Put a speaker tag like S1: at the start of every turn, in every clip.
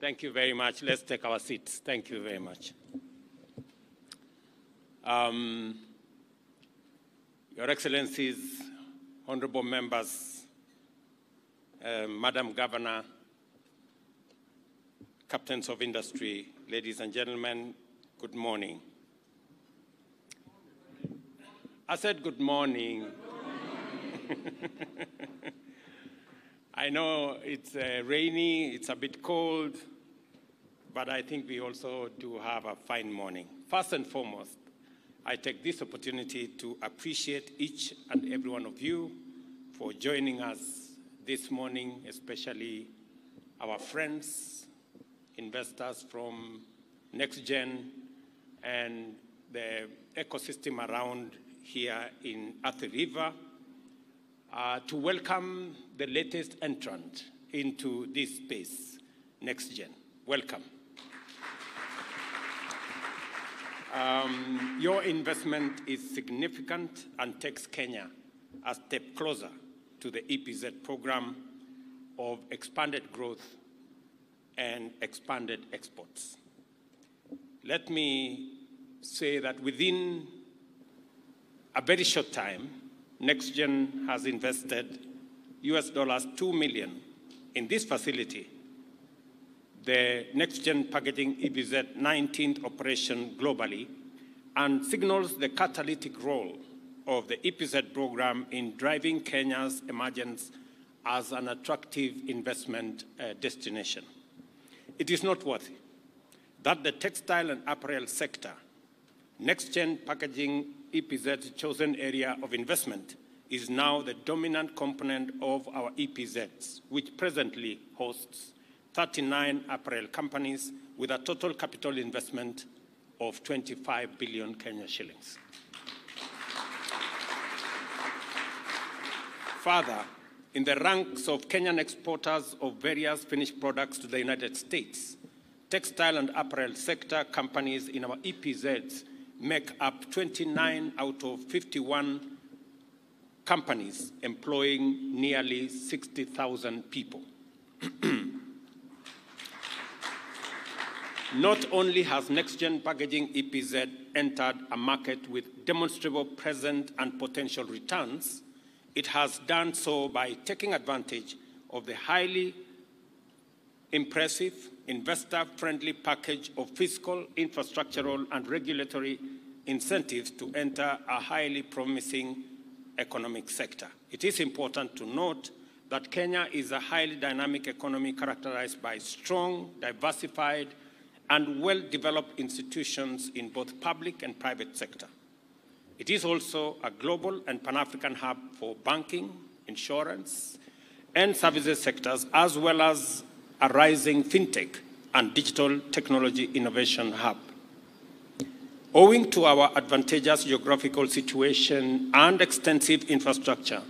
S1: Thank you very much. Let's take our seats. Thank you very much. Your Excellencies, honorable members, Madam Governor, captains of industry, ladies and gentlemen, good morning. I said good morning. I know it's rainy, it's a bit cold, but I think we also do have a fine morning. First and foremost, I take this opportunity to appreciate each and every one of you for joining us this morning, especially our friends, investors from Nextgen and the ecosystem around here in Athi River, to welcome the latest entrant into this space, Nextgen. Welcome. Your investment is significant and takes Kenya a step closer to the EPZ program of expanded growth and expanded exports. Let me say that within a very short time, Nextgen has invested $2 million in this facility, the Nextgen Packaging EPZ 19th operation globally, and signals the catalytic role of the EPZ program in driving Kenya's emergence as an attractive investment destination. It is noteworthy that the textile and apparel sector, Nextgen Packaging EPZ's chosen area of investment, is now the dominant component of our EPZs, which presently hosts 39 apparel companies with a total capital investment of 25 billion Kenya shillings. Further, in the ranks of Kenyan exporters of various finished products to the United States, textile and apparel sector companies in our EPZs make up 29 out of 51 companies, employing nearly 60,000 people. Not only has Nextgen Packaging EPZ entered a market with demonstrable present and potential returns, it has done so by taking advantage of the highly impressive, investor-friendly package of fiscal, infrastructural, and regulatory incentives to enter a highly promising economic sector. It is important to note that Kenya is a highly dynamic economy characterized by strong, diversified, and well-developed institutions in both public and private sector. It is also a global and Pan-African hub for banking, insurance, and services sectors, as well as a rising fintech and digital technology innovation hub. Owing to our advantageous geographical situation and extensive infrastructure,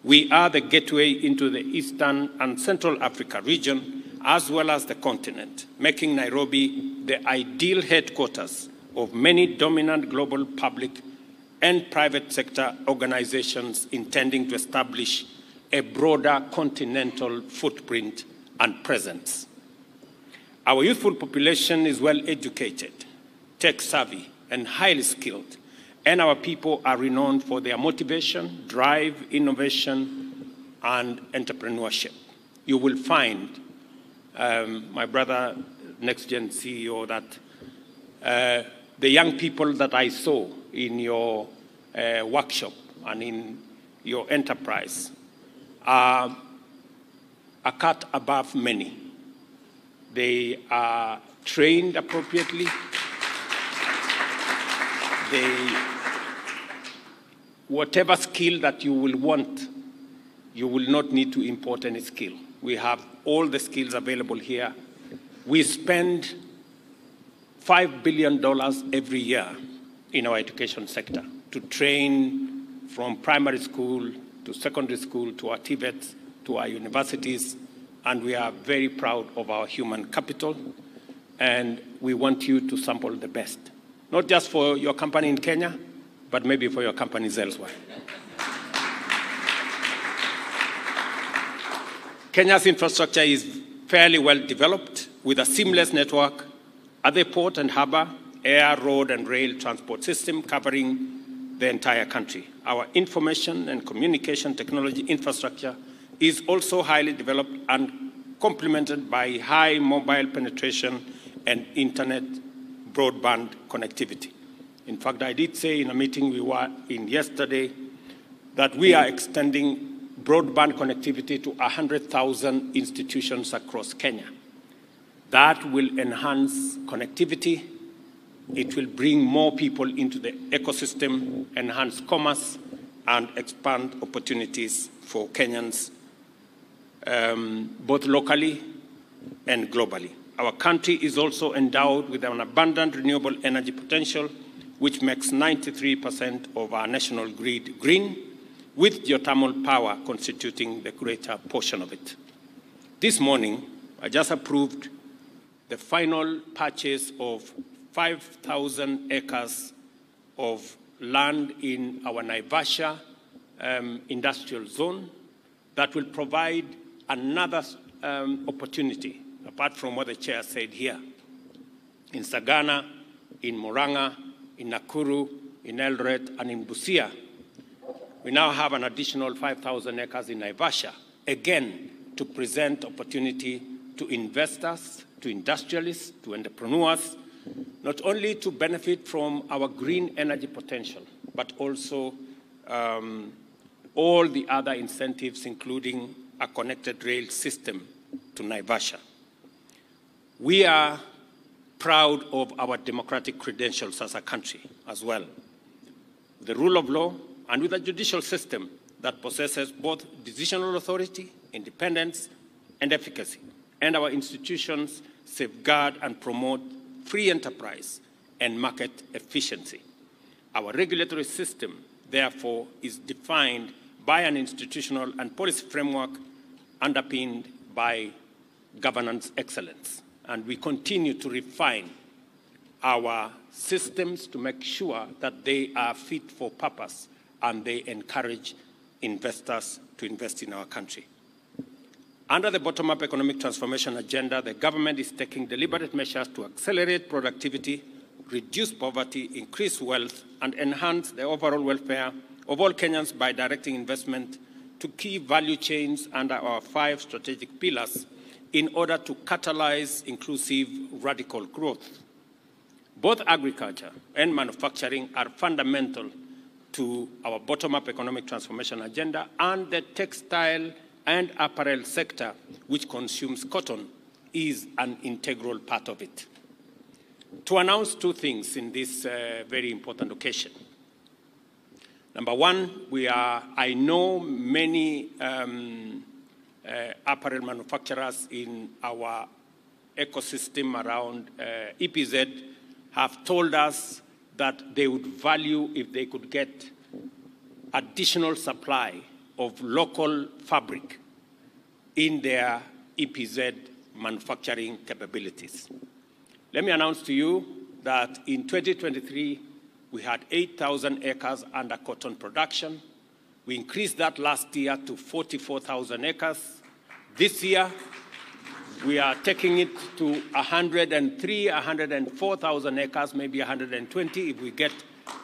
S1: we are the gateway into the Eastern and Central Africa region, as well as the continent, making Nairobi the ideal headquarters of many dominant global public and private sector organizations intending to establish a broader continental footprint and presence. Our youthful population is well educated, tech-savvy, and highly skilled, and our people are renowned for their motivation, drive, innovation, and entrepreneurship. You will find, my brother, Nextgen CEO, that the young people that I saw in your workshop and in your enterprise are a cut above many. They are trained appropriately. Whatever skill that you will want, you will not need to import any skill. We have all the skills available here. We spend $5 billion every year in our education sector to train from primary school to secondary school to our TVETs, to our universities, and we are very proud of our human capital, and we want you to sample the best. Not just for your company in Kenya, but maybe for your companies elsewhere. Kenya's infrastructure is fairly well developed with a seamless network at the port and harbor, air, road, and rail transport system covering the entire country. Our information and communication technology infrastructure is also highly developed and complemented by high mobile penetration and internet broadband connectivity. In fact, I did say in a meeting we were in yesterday that we are extending broadband connectivity to 100,000 institutions across Kenya. That will enhance connectivity. It will bring more people into the ecosystem, enhance commerce, and expand opportunities for Kenyans, both locally and globally. Our country is also endowed with an abundant renewable energy potential, which makes 93% of our national grid green, with geothermal power constituting the greater portion of it. This morning, I just approved the final purchase of 5,000 acres of land in our Naivasha industrial zone that will provide another opportunity, apart from what the chair said here, in Sagana, in Murang'a, in Nakuru, in Eldoret, and in Busia. We now have an additional 5,000 acres in Naivasha, again, to present opportunity to investors, to industrialists, to entrepreneurs, not only to benefit from our green energy potential, but also all the other incentives, including a connected rail system to Naivasha. We are proud of our democratic credentials as a country as well. The rule of law, and with a judicial system that possesses both decisional authority, independence, and efficacy. And our institutions safeguard and promote free enterprise and market efficiency. Our regulatory system, therefore, is defined by an institutional and policy framework underpinned by governance excellence. And we continue to refine our systems to make sure that they are fit for purpose and they encourage investors to invest in our country. Under the bottom-up economic transformation agenda, the government is taking deliberate measures to accelerate productivity, reduce poverty, increase wealth, and enhance the overall welfare of all Kenyans by directing investment to key value chains under our 5 strategic pillars in order to catalyze inclusive radical growth. Both agriculture and manufacturing are fundamental to our bottom-up economic transformation agenda, and the textile and apparel sector, which consumes cotton, is an integral part of it. To announce 2 things in this very important occasion. Number one, I know many apparel manufacturers in our ecosystem around EPZ have told us that they would value if they could get additional supply of local fabric in their EPZ manufacturing capabilities. Let me announce to you that in 2023, we had 8,000 acres under cotton production. We increased that last year to 44,000 acres. This year, we are taking it to 104,000 acres, maybe 120 if we get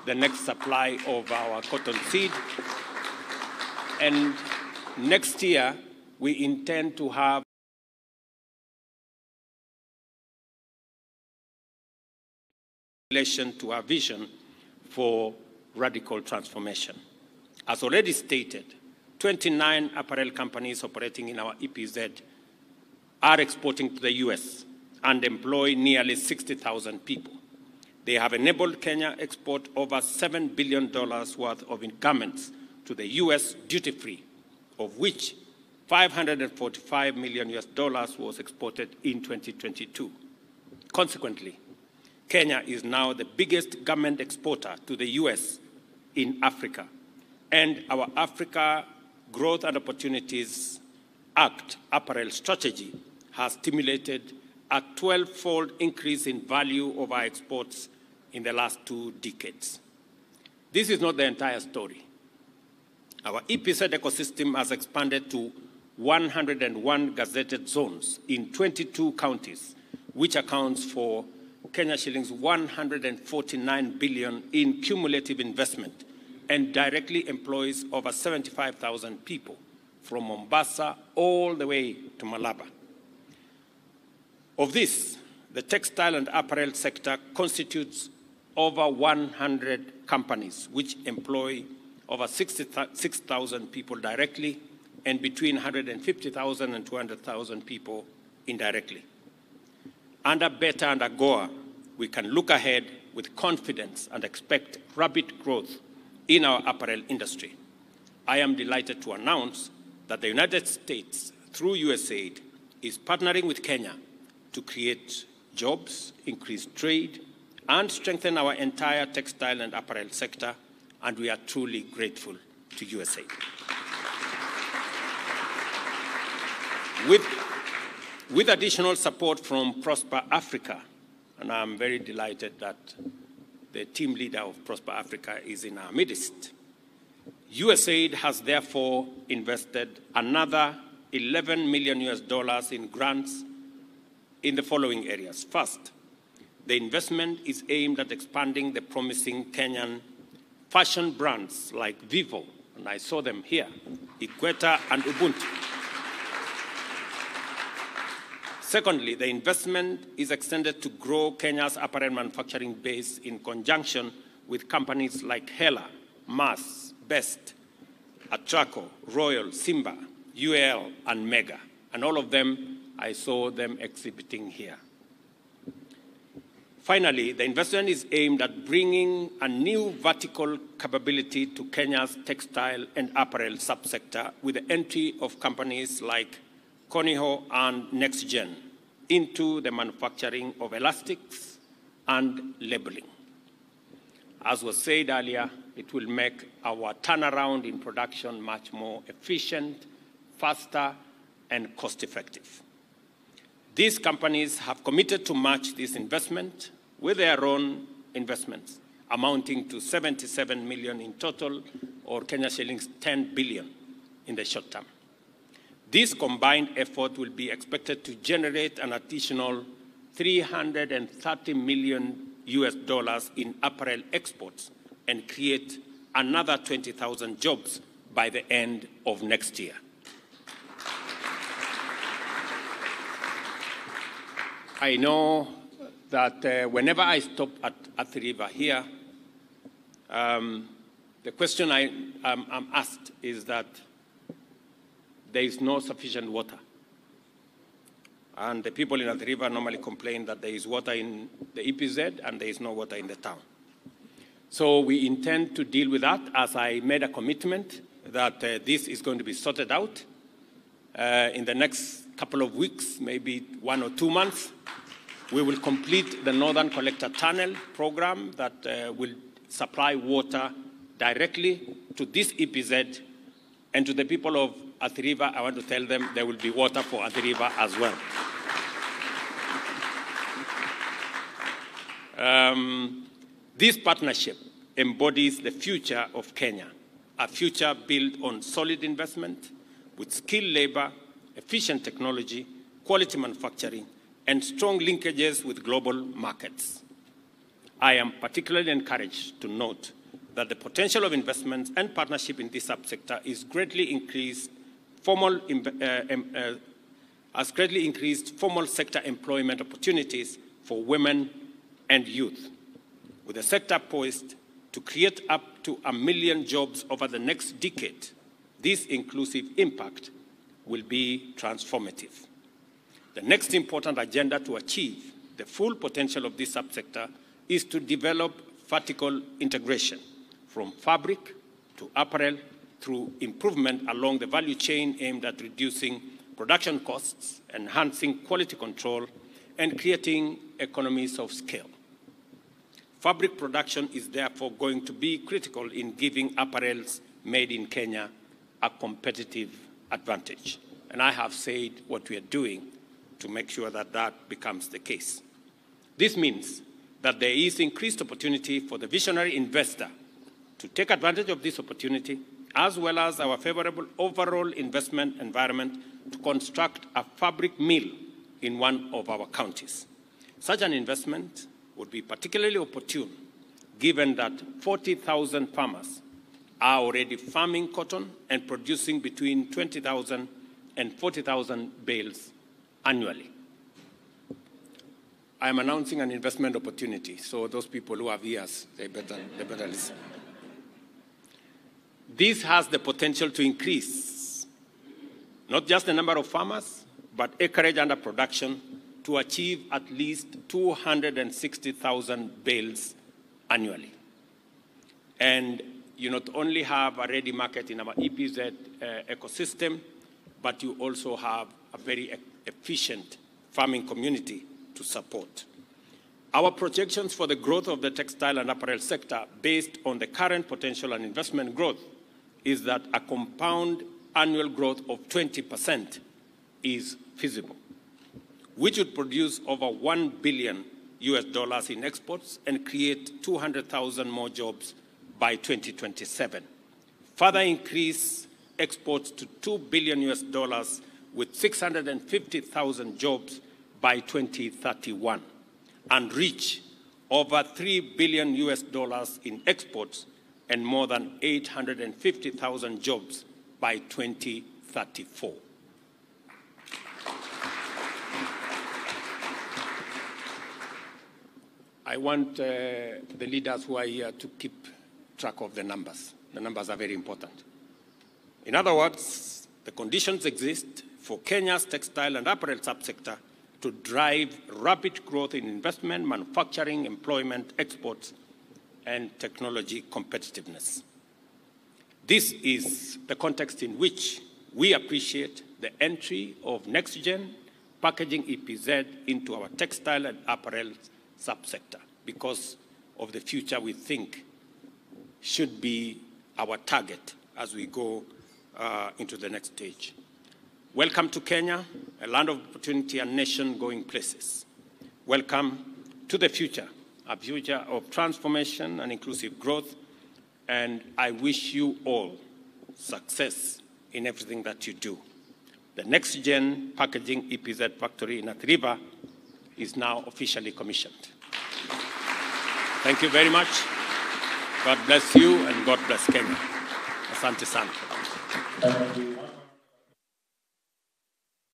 S1: the next supply of our cotton seed. And next year, we intend to have relation to our vision for radical transformation. As already stated, 29 apparel companies operating in our EPZ are exporting to the US and employ nearly 60,000 people. They have enabled Kenya export over $7 billion worth of garments to the US duty-free, of which $545 million was exported in 2022. Consequently, Kenya is now the biggest garment exporter to the US in Africa, and our Africa Growth and Opportunities Act apparel strategy has stimulated a 12-fold increase in value of our exports in the last 2 decades. This is not the entire story. Our EPZ ecosystem has expanded to 101 gazetted zones in 22 counties, which accounts for Kenya shillings 149 billion in cumulative investment and directly employs over 75,000 people from Mombasa all the way to Malaba. Of this, the textile and apparel sector constitutes over 100 companies, which employ over 66,000 people directly and between 150,000 and 200,000 people indirectly. Under Better and AGOA, we can look ahead with confidence and expect rapid growth in our apparel industry. I am delighted to announce that the United States, through USAID, is partnering with Kenya to create jobs, increase trade, and strengthen our entire textile and apparel sector, and we are truly grateful to USAID. With additional support from Prosper Africa, and I'm very delighted that the team leader of Prosper Africa is in our midst, USAID has therefore invested another $11 million in grants in the following areas. First, the investment is aimed at expanding the promising Kenyan fashion brands like Vivo, and I saw them here, Equator and Ubuntu. Secondly, the investment is extended to grow Kenya's apparel manufacturing base in conjunction with companies like Hela, Mars, Best, Atraco, Royal, Simba, UAL, and Mega. And all of them, I saw them exhibiting here. Finally, the investment is aimed at bringing a new vertical capability to Kenya's textile and apparel subsector with the entry of companies like Koniho and Nextgen into the manufacturing of elastics and labeling. As was said earlier, it will make our turnaround in production much more efficient, faster, and cost-effective. These companies have committed to match this investment with their own investments, amounting to 77 million in total, or Kenya shillings 10 billion in the short term. This combined effort will be expected to generate an additional $330 million in apparel exports and create another 20,000 jobs by the end of next year. I know that whenever I stop at Athi River here, the question I'm asked is that there is no sufficient water. And the people in Athi River normally complain that there is water in the EPZ and there is no water in the town. So we intend to deal with that, as I made a commitment that this is going to be sorted out in the next couple of weeks, maybe 1 or 2 months. We will complete the Northern Collector Tunnel program that will supply water directly to this EPZ, and to the people of Athi River, I want to tell them there will be water for Athi River as well. This partnership embodies the future of Kenya, a future built on solid investment with skilled labor, efficient technology, quality manufacturing, and strong linkages with global markets. I am particularly encouraged to note that the potential of investments and partnership in this subsector is greatly increased formal sector employment opportunities for women and youth, with the sector poised to create up to 1 million jobs over the next decade. This inclusive impact will be transformative. The next important agenda to achieve the full potential of this subsector is to develop vertical integration from fabric to apparel through improvement along the value chain aimed at reducing production costs, enhancing quality control, and creating economies of scale. Fabric production is therefore going to be critical in giving apparels made in Kenya a competitive advantage. And I have said what we are doing to make sure that that becomes the case. This means that there is increased opportunity for the visionary investor to take advantage of this opportunity, as well as our favorable overall investment environment to construct a fabric mill in one of our counties. Such an investment would be particularly opportune given that 40,000 farmers are already farming cotton and producing between 20,000 and 40,000 bales annually. I am announcing an investment opportunity, so those people who have ears, they better listen. This has the potential to increase not just the number of farmers, but acreage under production to achieve at least 260,000 bales annually. And you not only have a ready market in our EPZ ecosystem, but you also have a very efficient farming community to support. Our projections for the growth of the textile and apparel sector based on the current potential and investment growth is that a compound annual growth of 20% is feasible, which would produce over $1 billion in exports and create 200,000 more jobs by 2027. Further increase exports to $2 billion with 650,000 jobs by 2031 and reach over $3 billion in exports and more than 850,000 jobs by 2034. I want the leaders who are here to keep track of the numbers. The numbers are very important. In other words, the conditions exist for Kenya's textile and apparel subsector to drive rapid growth in investment, manufacturing, employment, exports, and technology competitiveness. This is the context in which we appreciate the entry of Nextgen packaging EPZ into our textile and apparel subsector because of the future we think should be our target as we go into the next stage. Welcome to Kenya, a land of opportunity and nation going places. Welcome to the future, a future of transformation and inclusive growth, and I wish you all success in everything that you do. The Nextgen packaging EPZ factory in Athi River is now officially commissioned. Thank you very much. God bless you and God bless Kenya. Asante sana.